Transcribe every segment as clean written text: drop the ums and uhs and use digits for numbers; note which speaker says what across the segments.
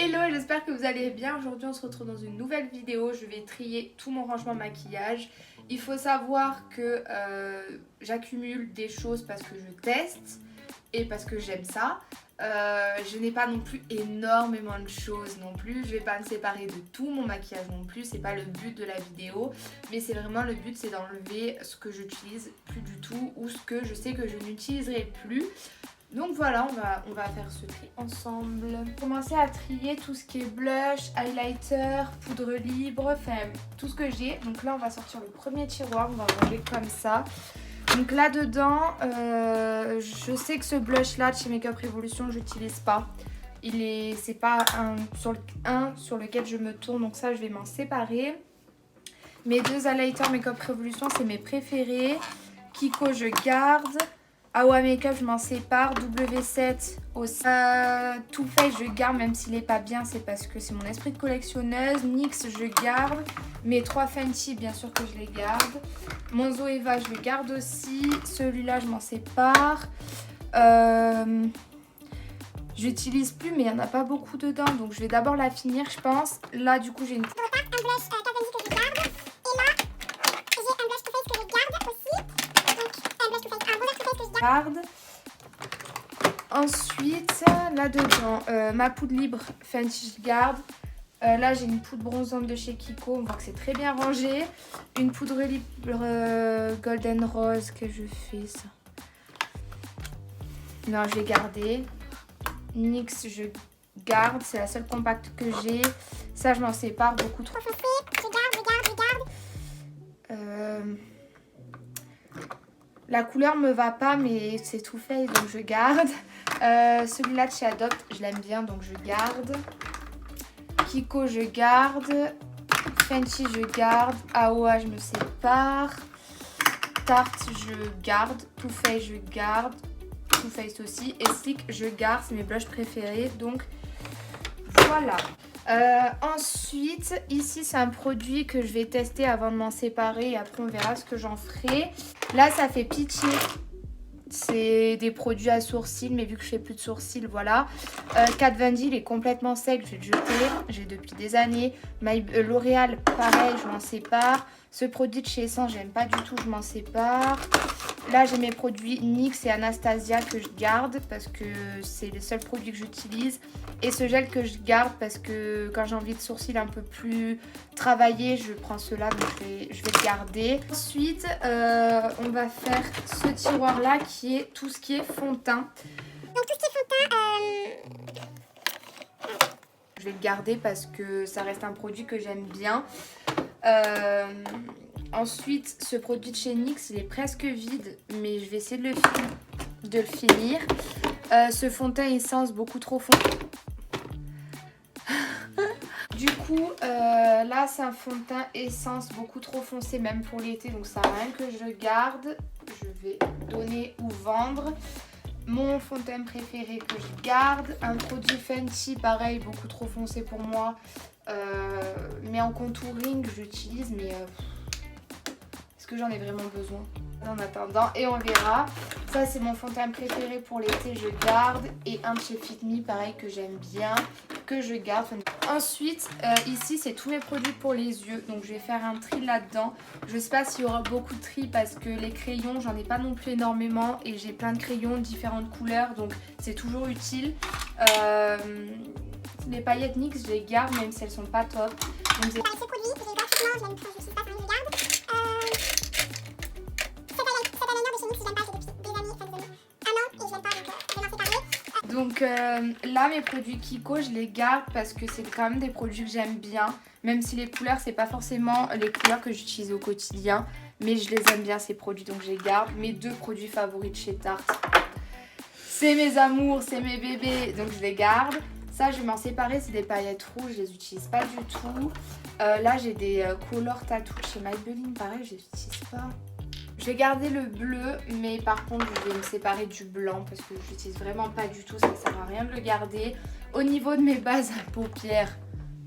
Speaker 1: Hello, j'espère que vous allez bien. Aujourd'hui on se retrouve dans une nouvelle vidéo. Je vais trier tout mon rangement maquillage. Il faut savoir que j'accumule des choses parce que je teste et parce que j'aime ça. Je n'ai pas non plus énormément de choses non plus. Je vais pas me séparer de tout mon maquillage non plus. C'est pas le but de la vidéo. Mais c'est vraiment le but, c'est d'enlever ce que j'utilise plus du tout ou ce que je sais que je n'utiliserai plus. Donc voilà, on va faire ce tri ensemble. Commencer à trier tout ce qui est blush, highlighter, poudre libre, enfin tout ce que j'ai. Donc là on va sortir le premier tiroir, on va ranger comme ça. Donc là dedans, je sais que ce blush là de chez Makeup Revolution, je n'utilise pas. C'est pas un sur lequel je me tourne, donc ça je vais m'en séparer. Mes deux highlighters Makeup Revolution, c'est mes préférés. Kiko je garde. Awa Makeup je m'en sépare, W7 aussi. Too Faced je garde même s'il n'est pas bien, c'est parce que c'est mon esprit de collectionneuse. NYX je garde, mes 3 Fenty bien sûr que je les garde. Mon Zoeva je le garde aussi, celui-là je m'en sépare. J'utilise plus mais il n'y en a pas beaucoup dedans donc je vais d'abord la finir je pense. Là du coup j'ai une...
Speaker 2: un blush Cavendish que je garde. Et là, j'ai un blush Too Faced que je garde aussi. Donc, un blush Too Faced, un bronzer Too Faced que je garde.
Speaker 1: Ensuite, là-dedans, ma poudre libre Fenty, je garde. Là, j'ai une poudre bronzante de chez Kiko. On voit que c'est très bien rangé. Une poudre libre Golden Rose que je fais ça. Non, je vais garder. NYX, je garde. C'est la seule compacte que j'ai. Ça, je m'en sépare beaucoup trop.
Speaker 2: Foncé, je garde.
Speaker 1: La couleur me va pas, mais c'est Too Faced, donc je garde. Celui-là de chez Adopt, je l'aime bien, donc je garde. Kiko, je garde. Fenty, je garde. Awa, je me sépare. Tarte, je garde. Too Faced, je garde. Too Faced aussi. Et Sleek, je garde. C'est mes blushs préférés, donc voilà. Ensuite, ici, c'est un produit que je vais tester avant de m'en séparer. Et après, on verra ce que j'en ferai. Là, ça fait pitié. C'est des produits à sourcils, mais vu que je fais plus de sourcils, voilà. Kat Von D, il est complètement sec, je vais le jeter. J'ai depuis des années. L'Oréal, pareil, je m'en sépare. Ce produit de chez Essence, j'aime pas du tout, je m'en sépare. Là, j'ai mes produits NYX et Anastasia que je garde parce que c'est les seuls produits que j'utilise. Et ce gel que je garde parce que quand j'ai envie de sourcils un peu plus travaillés, je prends ceux-là, donc je vais le garder. Ensuite, on va faire ce tiroir-là qui est tout ce qui est fond de teint.
Speaker 2: Donc tout ce qui est fond de teint,
Speaker 1: Je vais le garder parce que ça reste un produit que j'aime bien. Ensuite, ce produit de chez NYX, il est presque vide, mais je vais essayer de le finir. Ce fond de teint Essence beaucoup trop foncé. Du coup, là, c'est un fond de teint Essence beaucoup trop foncé, même pour l'été, donc ça n'a rien que je garde. Je vais donner ou vendre. Mon fond de teint préféré que je garde. Un produit Fenty, pareil, beaucoup trop foncé pour moi. Mais en contouring, j'utilise, mais est-ce que j'en ai vraiment besoin en attendant? Et on verra. Ça, c'est mon fond de teint préféré pour l'été, je garde. Et un de chez Fit Me, pareil, que j'aime bien, que je garde. Ensuite, ici, c'est tous mes produits pour les yeux. Donc, je vais faire un tri là-dedans. Je ne sais pas s'il y aura beaucoup de tri parce que les crayons, j'en ai pas non plus énormément. Et j'ai plein de crayons, différentes couleurs. Donc, c'est toujours utile. Les paillettes NYX, je les garde même si elles sont pas top. Donc,
Speaker 2: avec ces produits, j'ai gratuitement, je l'aime pas, je sais pas, je le garde. Cet eyeliner de chez NYX, je l'aime pas, j'ai depuis des années, enfin des années, un an, et je l'aime pas, donc je vais m'en séparer.
Speaker 1: Donc là, mes produits Kiko, je les garde parce que c'est quand même des produits que j'aime bien. Même si les couleurs, c'est pas forcément les couleurs que j'utilise au quotidien. Mais je les aime bien, ces produits, donc je les garde. Mes 2 produits favoris de chez Tarte. C'est mes amours, c'est mes bébés, donc je les garde. Ça, je vais m'en séparer, c'est des paillettes rouges, je les utilise pas du tout. Là, j'ai des Color Tattoo chez Maybelline, pareil, je les utilise pas. Je vais garder le bleu, mais par contre, je vais me séparer du blanc parce que je l'utilise vraiment pas du tout, ça ne sert à rien de le garder. Au niveau de mes bases à paupières,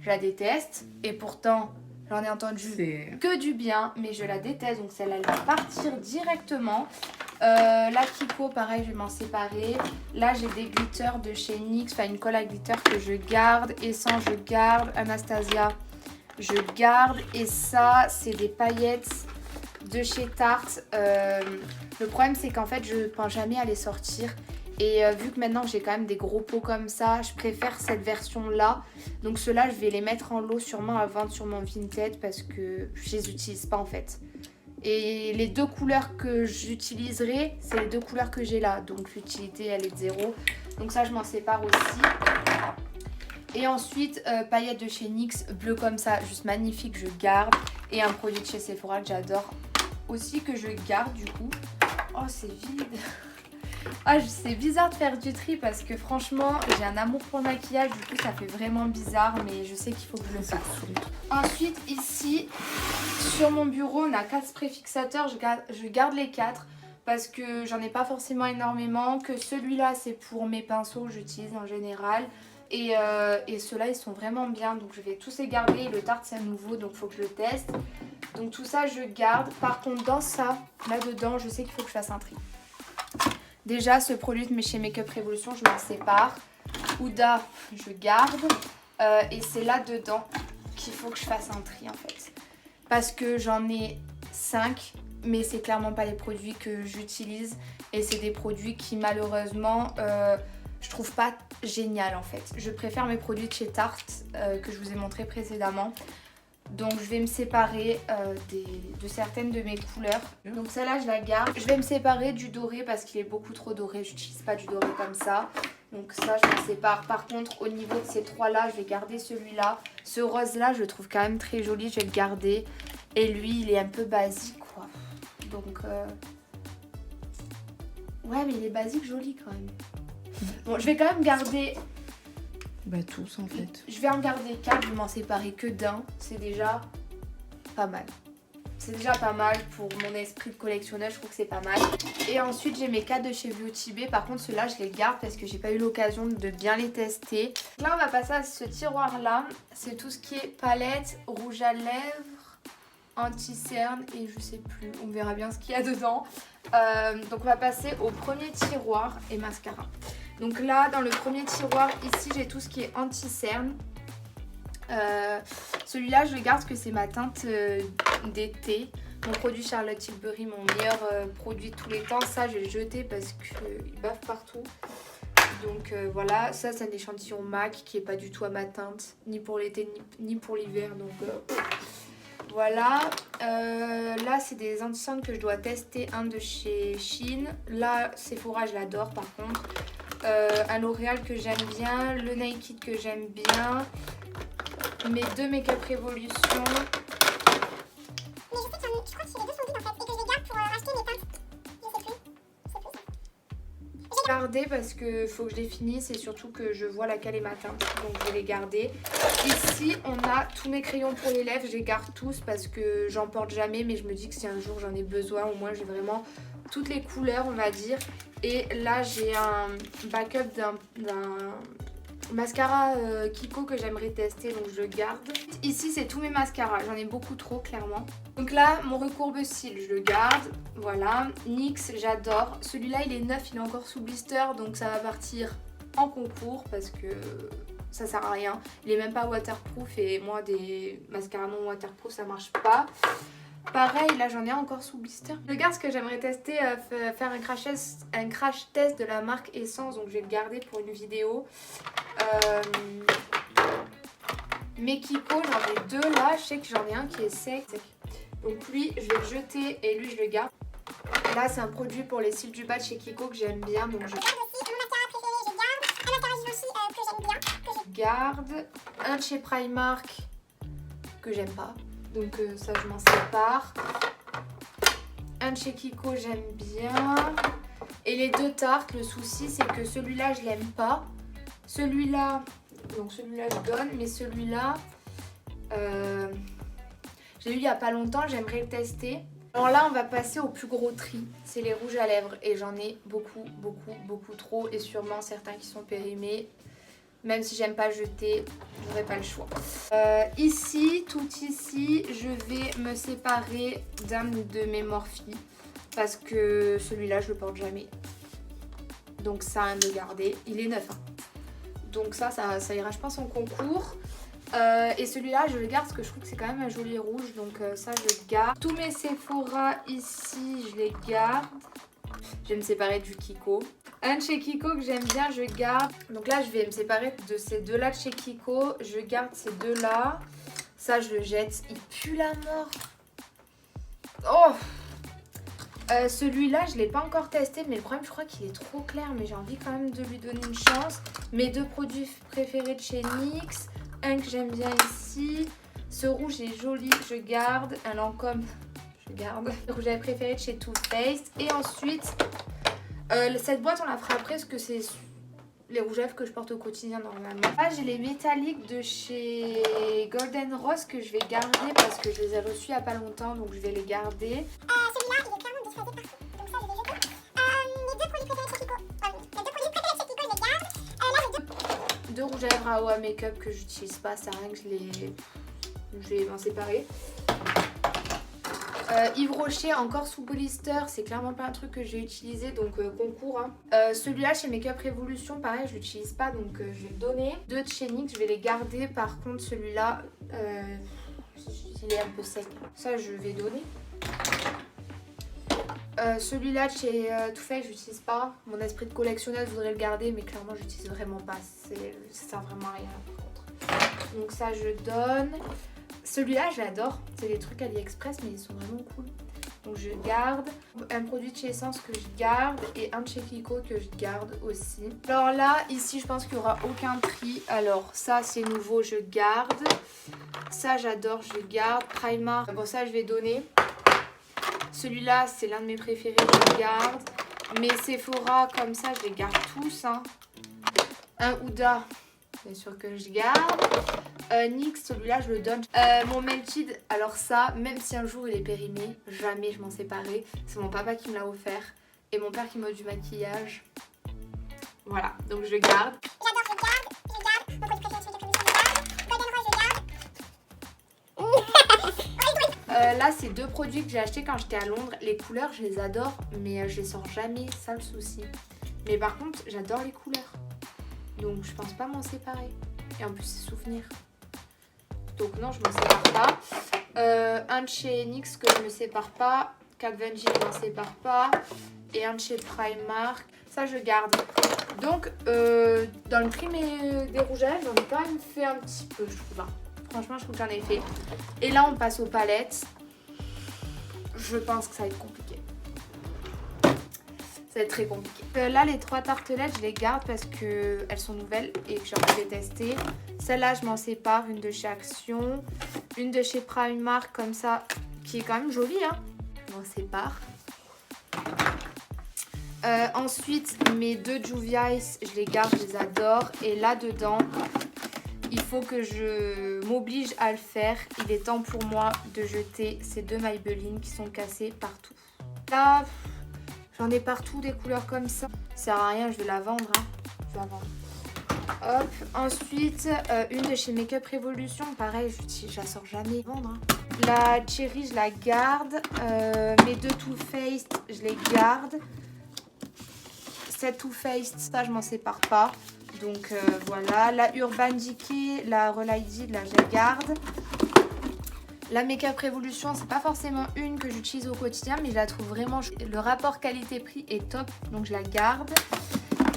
Speaker 1: je la déteste. Et pourtant, j'en ai entendu que du bien, mais je la déteste, donc celle-là, elle va partir directement. La Kiko, pareil, je vais m'en séparer. Là, j'ai des glitters de chez NYX, enfin une colle à glitter que je garde. Essence, je garde. Anastasia, je garde. Et ça, c'est des paillettes de chez Tarte. Le problème, c'est qu'en fait, je pense jamais à les sortir. Et vu que maintenant j'ai quand même des gros pots comme ça, je préfère cette version là. Donc ceux-là, je vais les mettre en lot sûrement à vendre sur mon Vinted parce que je les utilise pas en fait. Et les deux couleurs que j'utiliserai, c'est les deux couleurs que j'ai là. Donc l'utilité, elle est de 0. Donc ça, je m'en sépare aussi. Et ensuite, paillettes de chez NYX, bleu comme ça, juste magnifique, je garde. Et un produit de chez Sephora que j'adore aussi, que je garde du coup. Oh, c'est vide. Ah, c'est bizarre de faire du tri parce que franchement, j'ai un amour pour le maquillage. Du coup, ça fait vraiment bizarre, mais je sais qu'il faut que je le fasse. Ensuite, ici, sur mon bureau, on a 4 sprays fixateurs. Je garde les 4 parce que j'en ai pas forcément énormément. Que celui-là, c'est pour mes pinceaux que j'utilise en général. Et ceux-là, ils sont vraiment bien. Donc, je vais tous les garder. Le Tarte, c'est un nouveau, donc il faut que je le teste. Donc, tout ça, je garde. Par contre, dans ça, là-dedans, je sais qu'il faut que je fasse un tri. Déjà, ce produit de chez Makeup Revolution, je m'en sépare. Huda, je garde. Et c'est là-dedans qu'il faut que je fasse un tri en fait. Parce que j'en ai 5, mais c'est clairement pas les produits que j'utilise. Et c'est des produits qui malheureusement, je trouve pas génial en fait. Je préfère mes produits de chez Tarte que je vous ai montré précédemment. Donc je vais me séparer de certaines de mes couleurs. Donc celle-là je la garde. Je vais me séparer du doré parce qu'il est beaucoup trop doré. J'utilise pas du doré comme ça. Donc ça je m'en sépare. Par contre au niveau de ces 3-là, je vais garder celui-là. Ce rose-là je le trouve quand même très joli. Je vais le garder. Et lui il est un peu basique quoi. Donc ouais mais il est basique joli quand même. Bon je vais quand même garder...
Speaker 3: Bah tous en fait.
Speaker 1: Je vais en garder 4, je vais m'en séparer que d'un. C'est déjà pas mal. C'est déjà pas mal pour mon esprit de collectionneur, je trouve que c'est pas mal. Et ensuite j'ai mes 4 de chez Beauty Bay. Par contre ceux-là je les garde parce que j'ai pas eu l'occasion de bien les tester. Là on va passer à ce tiroir là. C'est tout ce qui est palette, rouge à lèvres, anti-cerne et je sais plus. On verra bien ce qu'il y a dedans. Donc on va passer au premier tiroir et mascara. Donc là, dans le premier tiroir, ici, j'ai tout ce qui est anti-cerne. Celui-là, je le garde parce que c'est ma teinte d'été. Mon produit Charlotte Tilbury, mon meilleur produit de tous les temps. Ça, je vais le jeter parce qu'il bave partout. Donc voilà, ça, c'est un échantillon MAC qui n'est pas du tout à ma teinte. Ni pour l'été, ni pour l'hiver. Donc voilà. Là, c'est des anti-cernes que je dois tester. Un de chez Shein. Là, Sephora, je l'adore par contre. Un L'Oréal que j'aime bien, le Naked que j'aime bien, mes 2 Makeup Revolution.
Speaker 2: Mais je sais que je crois que les deux sont vides en fait et que je les garde pour racheter mes teintes. Je sais plus.
Speaker 1: J'ai gardé parce que faut que je les finisse et surtout que je vois laquelle est ma teinte, donc je vais les garder. Ici on a tous mes crayons pour les lèvres, je les garde tous parce que j'en porte jamais, mais je me dis que si un jour j'en ai besoin, au moins j'ai vraiment toutes les couleurs on va dire. Et là j'ai un backup d'un mascara Kiko que j'aimerais tester, donc je le garde. Ici c'est tous mes mascaras, j'en ai beaucoup trop clairement. Donc là mon recourbe-cils je le garde, voilà. NYX j'adore, celui-là il est neuf, il est encore sous blister, donc ça va partir en concours parce que ça sert à rien. Il est même pas waterproof et moi des mascaras non waterproof ça marche pas. Pareil, là j'en ai encore sous blister. Je garde ce que j'aimerais tester, faire un crash test de la marque Essence, donc je vais le garder pour une vidéo. Mes Kiko, j'en ai 2 là, je sais que j'en ai un qui est sec. Donc lui, je vais le jeter et lui je le garde. Là c'est un produit pour les cils du bas de chez Kiko que j'aime bien, donc je
Speaker 2: Aussi, mon mascara préféré, je garde. Un mascara Givenchy que j'aime bien.
Speaker 1: garde. Un de chez Primark que j'aime pas. Donc ça je m'en sépare. Un de chez Kiko j'aime bien. Et les 2 Tarte, le souci c'est que celui-là je l'aime pas. Celui-là, donc celui-là je donne, mais celui-là j'ai eu il y a pas longtemps, j'aimerais le tester. Alors là on va passer au plus gros tri, c'est les rouges à lèvres et j'en ai beaucoup trop et sûrement certains qui sont périmés. Même si j'aime pas jeter, j'aurais pas le choix. Ici, tout ici, je vais me séparer d'un de mes Morphe parce que celui-là je le porte jamais. Donc ça à me garder. Il est neuf. Hein. Donc ça ira je pense en concours. Et celui-là je le garde parce que je trouve que c'est quand même un joli rouge. Donc ça je le garde. Tous mes Sephora ici je les garde. Je vais me séparer du Kiko. Un de chez Kiko que j'aime bien je garde. Donc là je vais me séparer de ces deux-là de chez Kiko. Je garde ces deux-là. Ça je le jette. Il pue la mort. Oh celui-là, je ne l'ai pas encore testé, mais le problème, je crois qu'il est trop clair, mais j'ai envie quand même de lui donner une chance. Mes deux produits préférés de chez NYX, un que j'aime bien ici. Ce rouge est joli, je garde. Un Lancôme, je garde. Le rouge à lèvres préféré de chez Too Faced. Et ensuite, cette boîte, on la fera après, parce que c'est les rouges à lèvres que je porte au quotidien normalement. Là, j'ai les métalliques de chez Golden Rose que je vais garder parce que je les ai reçus il n'y a pas longtemps, donc je vais les garder.
Speaker 2: Celui-là, il est clairement disposé partout. Donc ça, je vais jeter. Mes deux produits préférés de chez Kiko. Les deux produits préférés de chez Kiko, je les garde. Là, j'ai
Speaker 1: Deux rouges à lèvres à Oa Makeup que j'utilise pas, ça sert à rien que je vais m'en séparer. Yves Rocher encore sous blister, c'est clairement pas un truc que j'ai utilisé, donc concours. Hein. Celui-là chez Makeup Revolution, pareil, je l'utilise pas, donc je vais le donner. Deux de chez NYX, je vais les garder. Par contre, celui-là, il est un peu sec. Ça, je vais donner. Celui-là de chez Too Faced, je l'utilise pas. Mon esprit de collectionneur voudrait le garder, mais clairement, je l'utilise vraiment pas. Ça sert vraiment à rien par contre. Donc ça, je donne. Celui-là, je l'adore. C'est des trucs AliExpress, mais ils sont vraiment cool. Donc je garde. Un produit de chez Essence que je garde. Et un de chez Kiko que je garde aussi. Alors là, ici, je pense qu'il n'y aura aucun tri. Alors ça, c'est nouveau, je garde. Ça, j'adore, je garde. Primark, bon ça, je vais donner. Celui-là, c'est l'un de mes préférés, je le garde. Mes Sephora, comme ça, je les garde tous. Hein. Un Huda, bien sûr que je garde. NYX, celui-là, je le donne. Mon Melted, alors ça, même si un jour il est périmé, jamais je m'en séparerai. C'est mon papa qui me l'a offert. Et mon père qui m'a du maquillage. Voilà, donc je le garde.
Speaker 2: J'adore, je garde. Mon produit préféré de chez Kiko, je garde. Golden Rose, je garde.
Speaker 1: Là, c'est deux produits que j'ai achetés quand j'étais à Londres. Les couleurs, je les adore, mais je les sors jamais, ça le souci. Mais par contre, j'adore les couleurs. Donc, je pense pas m'en séparer. Et en plus, c'est souvenir. Donc non, je m'en sépare pas. Un de chez NYX que je me sépare pas. Kat Von D, je m'en sépare pas. Et un de chez Primark. Ça, je garde. Donc, dans le prix des rouges à lèvres, j'en ai quand même fait un petit peu, je trouve. Franchement, je trouve que j'en ai fait. Et là, on passe aux palettes. Je pense que ça va être compliqué. Ça va être très compliqué. Là, les trois tartelettes, je les garde parce qu'elles sont nouvelles et que j'ai envie de les tester. Celle-là, je m'en sépare. Une de chez Action. Une de chez Primark, comme ça, qui est quand même jolie. Hein. Je m'en sépare. Ensuite, mes deux Juvia Ice, je les garde, je les adore. Et là-dedans, il faut que je m'oblige à le faire. Il est temps pour moi de jeter ces deux Maybelline qui sont cassées partout. Là, j'en ai partout des couleurs comme ça. Ça sert à rien, je vais la vendre. Hein. Je vais la vendre. Hop. Ensuite, une de chez Makeup Revolution. Pareil, je la sors jamais. Vendre. Hein. La Cherry, je la garde. Mes deux Too Faced, je les garde. Cette Too Faced, ça, je m'en sépare pas. Donc voilà. La Urban Decay, la Relighted, là, je la garde. La Makeup Revolution, c'est pas forcément une que j'utilise au quotidien, mais je la trouve vraiment... Le rapport qualité-prix est top, donc je la garde.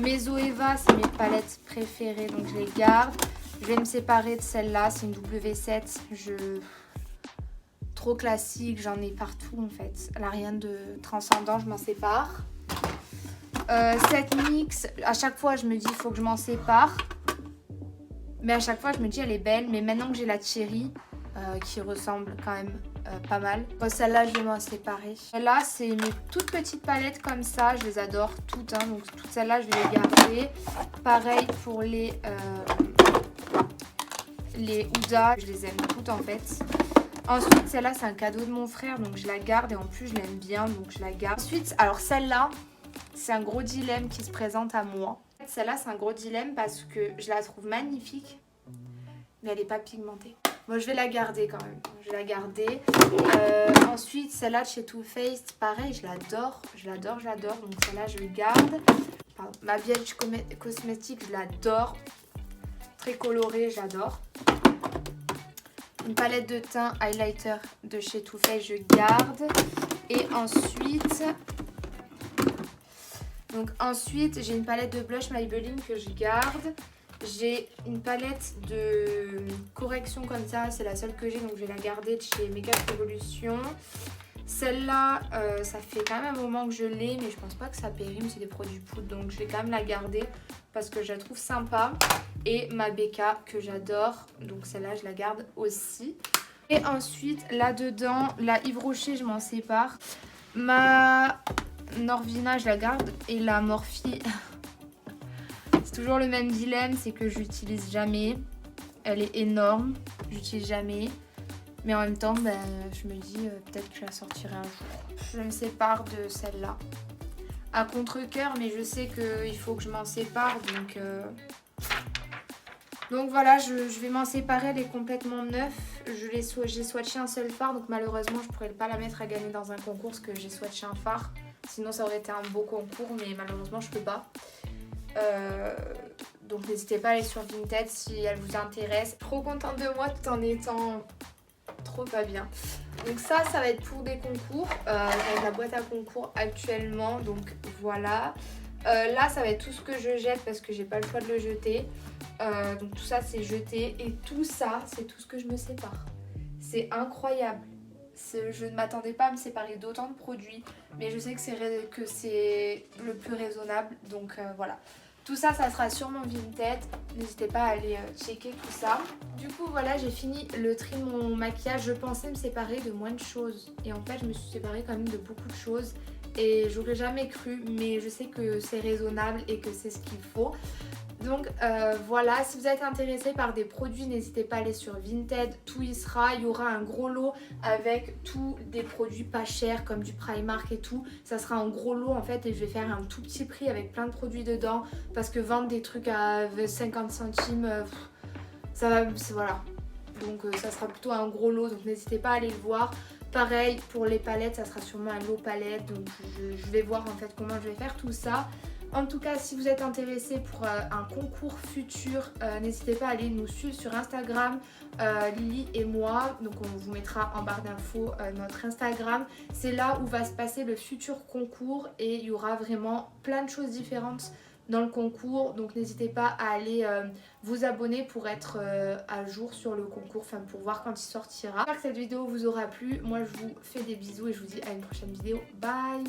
Speaker 1: Mes Zoeva, c'est mes palettes préférées, donc je les garde. Je vais me séparer de celle-là, c'est une W7. Trop classique, j'en ai partout en fait. Elle n'a rien de transcendant, je m'en sépare. Cette NYX, à chaque fois je me dis il faut que je m'en sépare. Mais à chaque fois je me dis elle est belle. Mais maintenant que j'ai la Cherry, qui ressemble quand même pas mal. Celle-là je vais m'en séparer. Là c'est mes toutes petites palettes comme ça. Je les adore toutes. Hein, donc toutes celles-là je vais les garder. Pareil pour les Huda. Je les aime toutes en fait. Ensuite celle-là c'est un cadeau de mon frère. Donc je la garde et en plus je l'aime bien. Donc je la garde. Ensuite alors celle-là c'est un gros dilemme qui se présente à moi. Celle-là c'est un gros dilemme parce que je la trouve magnifique. Mais elle n'est pas pigmentée. Moi je vais la garder quand même. Je vais la garder. Ensuite celle-là de chez Too Faced, pareil, je l'adore. Donc celle-là je garde. Pardon. Ma Bielge cosmétique, je l'adore. Très colorée, j'adore. Une palette de teint highlighter de chez Too Faced, je garde. Et ensuite, j'ai une palette de blush Maybelline que je garde. J'ai une palette de correction comme ça, c'est la seule que j'ai, donc je vais la garder de chez Makeup Revolution. Celle-là, ça fait quand même un moment que je l'ai, mais je pense pas que ça périme, c'est des produits poudre, donc je vais quand même la garder parce que je la trouve sympa. Et ma BK que j'adore, donc celle-là je la garde aussi. Et ensuite, là-dedans, la Yves Rocher, je m'en sépare. Ma Norvina, je la garde. Et la Morphe, c'est toujours le même dilemme, c'est que je l'utilise jamais. Elle est énorme, j'utilise jamais. Mais en même temps, je me dis peut-être que je la sortirai un jour. Je me sépare de celle-là. À contre-cœur, mais je sais qu'il faut que je m'en sépare, donc voilà, je vais m'en séparer, elle est complètement neuve. J'ai swatché un seul fard, donc malheureusement je pourrais pas la mettre à gagner dans un concours parce que j'ai swatché un fard. Sinon ça aurait été un beau concours, mais malheureusement je peux pas. Donc n'hésitez pas à aller sur Vinted si elle vous intéresse. Trop contente de moi tout en étant trop pas bien. Donc ça va être pour des concours. J'ai la boîte à concours actuellement, donc voilà. Là ça va être tout ce que je jette parce que j'ai pas le choix de le jeter. Donc tout ça c'est jeté et tout ça c'est tout ce que je me sépare. C'est incroyable. Je ne m'attendais pas à me séparer d'autant de produits, mais je sais que c'est le plus raisonnable, donc voilà. Tout ça, ça sera sur mon Vinted, n'hésitez pas à aller checker tout ça. Du coup voilà, j'ai fini le tri de mon maquillage. Je pensais me séparer de moins de choses et en fait je me suis séparée quand même de beaucoup de choses. Et j'aurais jamais cru, mais je sais que c'est raisonnable et que c'est ce qu'il faut. Donc voilà, si vous êtes intéressé par des produits, n'hésitez pas à aller sur Vinted, tout y sera. Il y aura un gros lot avec tous des produits pas chers comme du Primark et tout. Ça sera un gros lot en fait et je vais faire un tout petit prix avec plein de produits dedans. Parce que vendre des trucs à 50 centimes, ça va, voilà. Donc ça sera plutôt un gros lot, donc n'hésitez pas à aller le voir. Pareil pour les palettes, ça sera sûrement un lot palette, donc je vais voir en fait comment je vais faire tout ça. En tout cas, si vous êtes intéressé pour un concours futur, n'hésitez pas à aller nous suivre sur Instagram, Lily et moi. Donc on vous mettra en barre d'infos notre Instagram. C'est là où va se passer le futur concours et il y aura vraiment plein de choses différentes dans le concours. Donc n'hésitez pas à aller vous abonner pour être à jour sur le concours, enfin pour voir quand il sortira. J'espère que cette vidéo vous aura plu. Moi je vous fais des bisous et je vous dis à une prochaine vidéo. Bye!